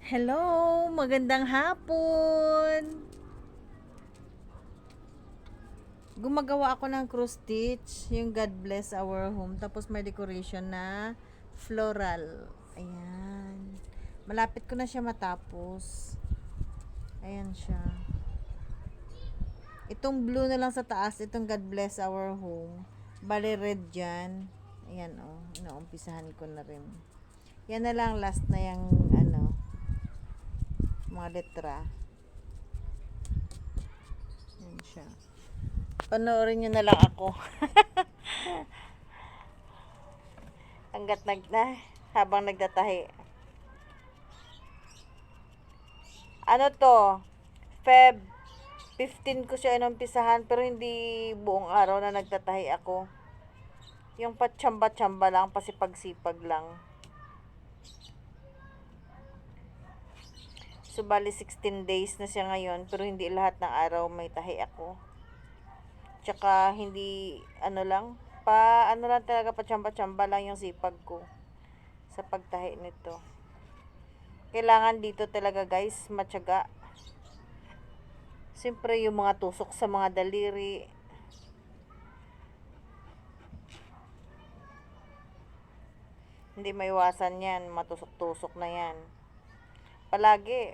Hello, magandang hapon. Gumagawa ako ng cross stitch, yung God bless our home. Tapos may decoration na floral. Ayan. Malapit ko na siya matapos. Ayan siya. Itong blue na lang sa taas, itong God bless our home. Bale red dyan. Ayan oh, inaumpisahan ko na rin. Yan na lang last na yung mga letra. Yan siya. Panoorin nyo na lang ako. Hanggat habang nagtatahi. Ano to? Feb 15 ko siya inumpisahan pero hindi buong araw na nagtatahi ako. Yung patsamba-tsamba lang, pasipag-sipag lang. So, bali 16 days na siya ngayon pero hindi lahat ng araw may tahi ako. Tsaka hindi lang talaga patsamba-tsamba lang yung sipag ko sa pagtahi nito. Kailangan dito talaga guys matyaga. Siyempre yung mga tusok sa mga daliri, hindi maiwasan yan, matusok-tusok na yan palagi.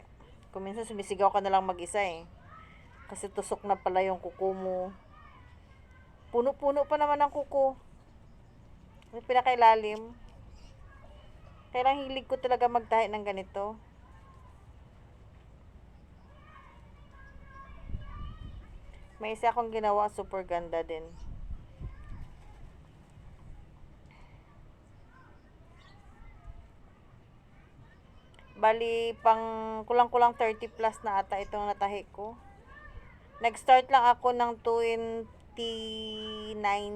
Kung minsan sumisigaw ka na lang mag-isa kasi tusok na pala yung kuko mo. Puno-puno pa naman ang kuko. May pinakailalim. Kailang hilig ko talaga magtahi ng ganito. May isa akong ginawa, super ganda din. Bali, kulang-kulang 30 plus na ata itong natahi ko. Nag-start lang ako ng 2019.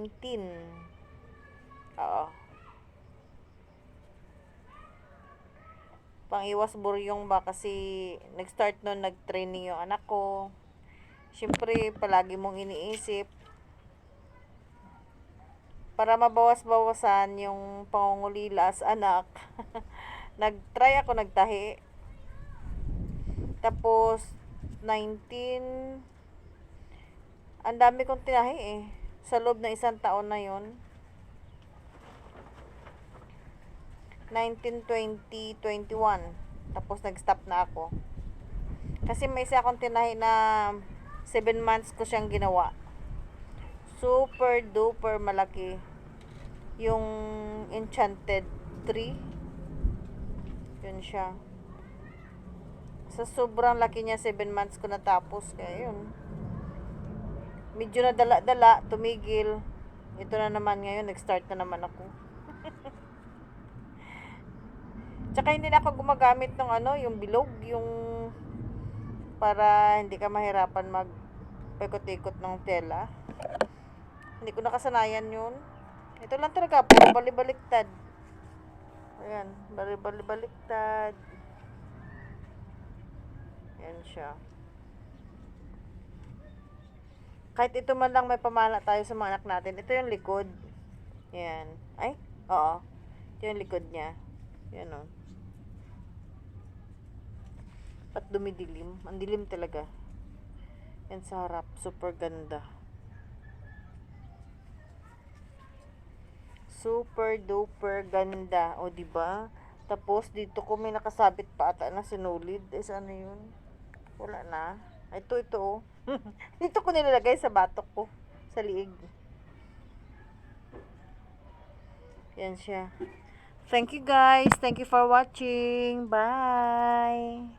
Oo. Pang-iwas buryong ba kasi nag-start nun, nag-training yung anak ko. Siyempre, palagi mong iniisip para mabawas-bawasan yung pangungulila sa anak. Nag-try ako nagtahi. Tapos, 19, ang dami kong tinahi sa loob ng isang taon na yon. 19, 20, 21. Tapos nag-stop na ako. Kasi may isa akong tinahi na 7 months ko siyang ginawa. Super duper malaki. Yung enchanted tree. Yun siya. Sa sobrang laki niya, 7 months ko natapos. Kaya yun. Medyo na dala-dala, tumigil. Ito na naman ngayon, nag-start na naman ako. Tsaka hindi na ako gumagamit ng yung bilog, yung para hindi ka mahirapan mag paikot-ikot ng tela. Hindi ko nakasanayan yun. Ito lang talaga, puro bali-baliktad. Ayan, bali-baliktad. Yan siya. Kahit ito man lang may pamana tayo sa mga anak natin. Ito yung likod. Yan. Ay, oo. Ito yung likod niya. Yan o. At dumidilim. Ang dilim talaga. Yan sa harap. Super ganda. Super duper ganda. O, diba? Tapos, dito ko may nakasabit pa ata na sinulid. Ano yun? Wala na. Ito oh. Dito ko nilalagay sa batok ko. Sa liig. Yan siya. Thank you guys. Thank you for watching. Bye.